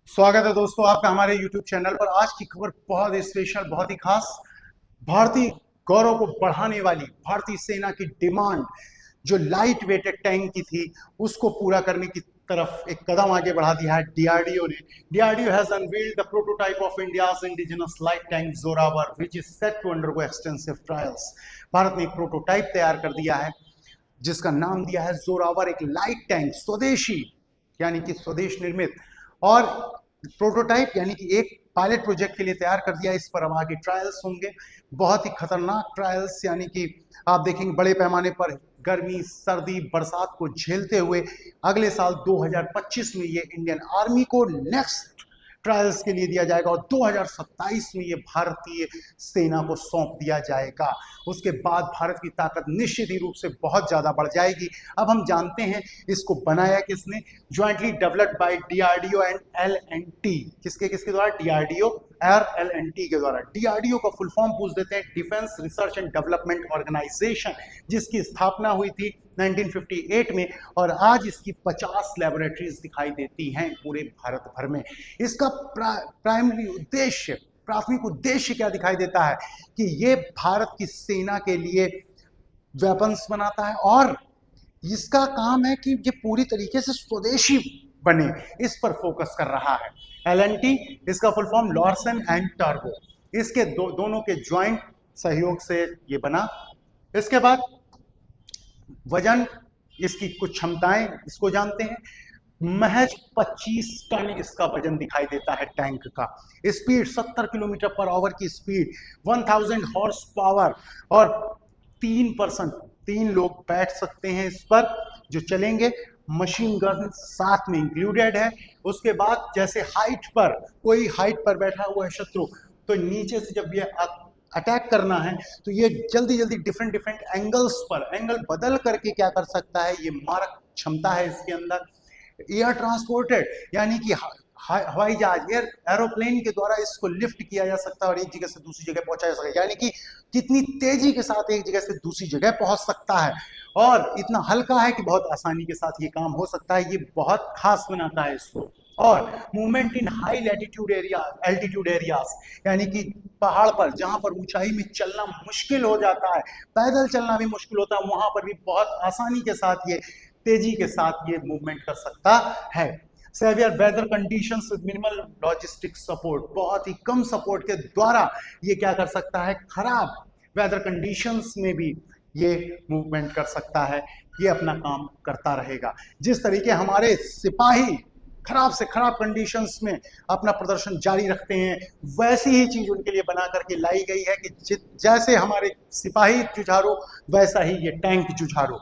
स्वागत है दोस्तों आपका हमारे YouTube चैनल पर। आज की खबर बहुत स्पेशल, बहुत ही खास। भारतीय गौरव को बढ़ाने वाली भारतीय सेना की डिमांड जो लाइट वेटेड टैंक की थी, उसको पूरा करने की तरफ एक कदम आगे बढ़ा दिया है डीआरडीओ ने। DRDO has unveiled the prototype of India's indigenous light tank Zorawar which is set to undergo extensive trials. Bharat ने एक प्रोटोटाइप तैयार कर दिया है जिसका नाम दिया है जोरावर, एक लाइट टैंक, स्वदेशी यानी कि स्वदेश निर्मित, और प्रोटोटाइप यानी कि एक पायलट प्रोजेक्ट के लिए तैयार कर दिया। इस पर अब आगे ट्रायल्स होंगे, बहुत ही खतरनाक ट्रायल्स, यानी कि आप देखेंगे बड़े पैमाने पर गर्मी सर्दी बरसात को झेलते हुए अगले साल 2025 में ये इंडियन आर्मी को नेक्स्ट ट्रायल्स के लिए दिया जाएगा और 2027 में ये भारतीय सेना को सौंप दिया जाएगा। उसके बाद भारत की ताकत निश्चित ही रूप से बहुत ज्यादा बढ़ जाएगी। अब हम जानते हैं इसको बनाया किसने। Jointly developed by DRDO and L&T. किसके किसके द्वारा? डीआरडीओ और एल&टी के द्वारा। डीआरडीओ का फुल फॉर्म पूछ देते हैं, defence research and development organisation, जिसकी स्थापना हुई थी 1958 में और आज इसकी 50 लैबोरेटरीज दिखाई देती हैं पूरे भारत भर में। इसका प्राथमिक उद्देश्य क्या दिखाई देता है कि ये भारत की सेना के लिए वेपन्स बनाता है और इसका काम है कि ये पूरी तरीके से स्वदेशी बने, इस पर फोकस कर रहा है। एल&टी, इसका full form Larsen and turbo, इसके दोनों के ज्वाइंट सहयोग से ये बना। इसके बाद वजन, इसकी कुछ क्षमताएं इसको जानते हैं। महज 25 टन इसका वजन दिखाई देता है टैंक का। स्पीड 70 किलोमीटर पर आवर की स्पीड, 1000 हॉर्स पावर और 3 लोग बैठ सकते हैं इस पर जो चलेंगे। मशीन गन साथ में इंक्लूडेड है। उसके बाद जैसे हाइट पर, कोई हाइट पर बैठा हुआ है शत्रु, तो नीचे से जब ये अटैक करना है तो ये जल्दी जल्दी डिफरेंट एंगल्स पर एंगल बदल करके क्या कर सकता है, ये मारक क्षमता है इसके अंदर। एयर ट्रांसपोर्टेड यानी कि हवाई जहाज, एरोप्लेन के द्वारा इसको लिफ्ट किया जा सकता है और एक जगह से दूसरी जगह पहुंचा जा सकता है, यानी कि कितनी तेजी के साथ एक जगह से दूसरी जगह पहुंच सकता है। और इतना हल्का है कि बहुत आसानी के साथ ये काम हो सकता है। ये बहुत खास बनाता है इसको। और movement in high latitude area, altitude areas, यानी कि पहाड़ पर जहां पर ऊंचाई में चलना मुश्किल हो जाता है, पैदल चलना भी मुश्किल होता है, वहां पर भी बहुत आसानी के साथ ये तेजी के साथ ये मूवमेंट कर सकता है। Severe weather conditions with minimal logistic support, बहुत ही कम सपोर्ट के द्वारा ये क्या कर सकता है, खराब वेदर कंडीशंस में भी ये मूवमेंट कर सकता है, ये अपना काम करता रहेगा। जिस तरीके हमारे सिपाही खराब से खराब कंडीशंस में अपना प्रदर्शन जारी रखते हैं, वैसी ही चीज उनके लिए बना करके लाई गई है कि जैसे हमारे सिपाही जुझारू वैसा ही ये टैंक जुझारू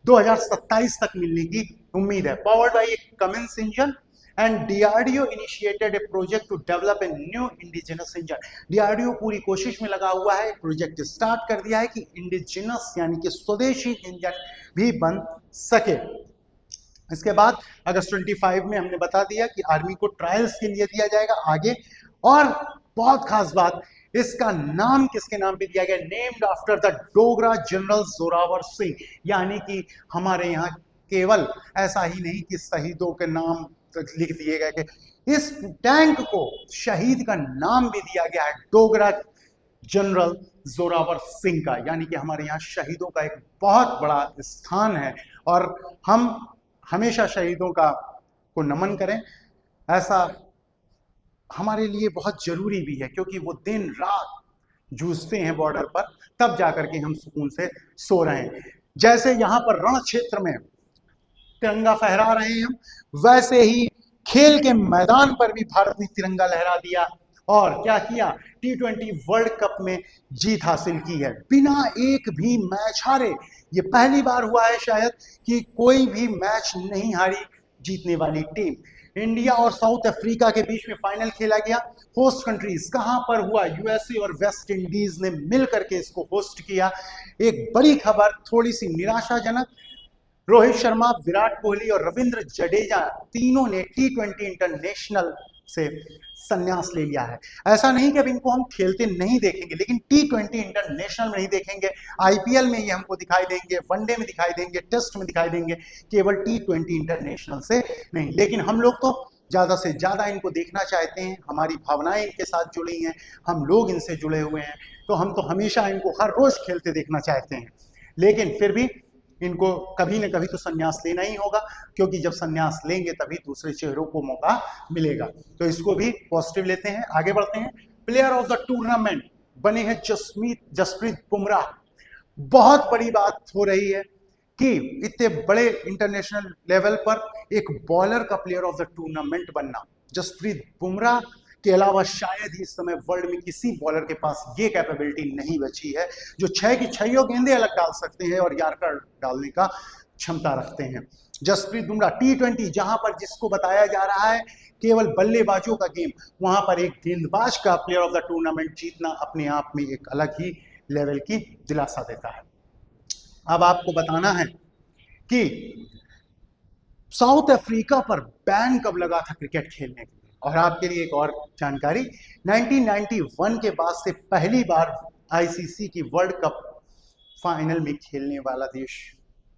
2027 तक मिलने की उम्मीद है। Powered by Cummins engine and DRDO initiated a project to develop a new indigenous engine. DRDO पूरी कोशिश में लगा हुआ है, प्रोजेक्ट स्टार्ट कर दिया है कि इंडिजिनस यानी कि स्वदेशी इंजन भी बन सके। इसके बाद अगस्त 25 में हमने बता दिया कि आर्मी को ट्रायल्स के लिए दिया जाएगा आगे। और बहुत खास बात, इसका नाम किसके नाम पे दिया गया? Named after the Dogra general Zorawar Singh, यानी कि हमारे यहाँ केवल ऐसा ही नहीं कि शहीदों के नाम लिख दिए गए, इस टैंक को शहीद का नाम भी दिया गया है, डोगरा जनरल जोरावर सिंह का, यानी कि हमारे यहाँ शहीदों का एक बहुत बड़ा स्थान है और हम हमेशा शहीदों को नमन करें। ऐसा हमारे लिए बहुत जरूरी भी है क्योंकि वो दिन रात जूझते हैं बॉर्डर पर, तब जाकर के हम सुकून से सो रहे हैं। जैसे यहाँ पर रण क्षेत्र में तिरंगा फहरा रहे हैं, वैसे ही खेल के मैदान पर भी भारत ने तिरंगा लहरा दिया और क्या किया, T20 वर्ल्ड कप में जीत हासिल की है बिना एक भी मैच हारे। ये पहली बार हुआ है शायद कि कोई भी मैच नहीं हारी जीतने वाली टीम। इंडिया और साउथ अफ्रीका के बीच में फाइनल खेला गया। होस्ट कंट्रीज कहां पर हुआ? यूएसए और वेस्ट इंडीज ने मिलकर के इसको होस्ट किया। एक बड़ी खबर, थोड़ी सी निराशाजनक, रोहित शर्मा, विराट कोहली और रविंद्र जडेजा तीनों ने T20 इंटरनेशनल से संन्यास ले लिया है। ऐसा नहीं कि अब इनको हम खेलते नहीं देखेंगे, लेकिन T20 इंटरनेशनल में नहीं देखेंगे, आईपीएल में ये हमको दिखाई देंगे, वनडे में दिखाई देंगे, टेस्ट में दिखाई देंगे, केवल T20 इंटरनेशनल से नहीं। लेकिन हम लोग तो ज़्यादा से ज़्यादा इनको देखना चाहते हैं, हमारी भावनाएं इनके साथ जुड़ी हैं, हम लोग इनसे जुड़े हुए हैं, तो हम तो हमेशा इनको हर रोज़ खेलते देखना चाहते हैं। लेकिन फिर भी इनको कभी न कभी तो संन्यास लेना ही होगा, क्योंकि जब संन्यास लेंगे तभी दूसरे चेहरों को मौका मिलेगा। तो इसको भी पॉजिटिव लेते हैं, आगे बढ़ते हैं। प्लेयर ऑफ द टूर्नामेंट बने हैं जसप्रीत बुमराह। बहुत बड़ी बात हो रही है कि इतने बड़े इंटरनेशनल लेवल पर एक बॉलर का प्लेयर ऑफ द टूर्नामेंट बनना, जसप्रीत बुमराह के अलावा शायद ही इस समय वर्ल्ड में किसी बॉलर के पास ये कैपेबिलिटी नहीं बची है, जो 6 की 6 गेंदें अलग डाल सकते हैं और यॉर्कर डालने का क्षमता रखते हैं। जसप्रीत बुमराह T20 जहां पर जिसको बताया जा रहा है केवल बल्लेबाजों का गेम, वहां पर एक गेंदबाज का प्लेयर ऑफ द टूर्नामेंट जीतना अपने आप में एक अलग ही लेवल की दिलासा देता है। अब आपको बताना है कि साउथ अफ्रीका पर बैन कब लगा था क्रिकेट खेलने के लिए, और आपके लिए एक और जानकारी, 1991 के बाद से पहली बार आईसीसी की वर्ल्ड कप फाइनल में खेलने वाला देश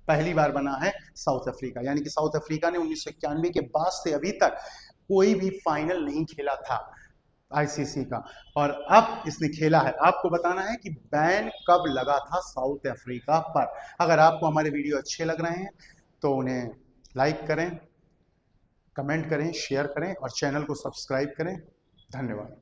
पहली बार बना है साउथ अफ्रीका। यानी कि साउथ अफ्रीका ने 1991 के बाद से अभी तक कोई भी फाइनल नहीं खेला था आईसीसी का, और अब इसने खेला है। आपको बताना है कि बैन कब लगा था साउथ अफ्रीका पर। अगर आपको हमारे वीडियो अच्छे लग रहे हैं तो उन्हें लाइक करें, कमेंट करें, शेयर करें और चैनल को सब्सक्राइब करें। धन्यवाद।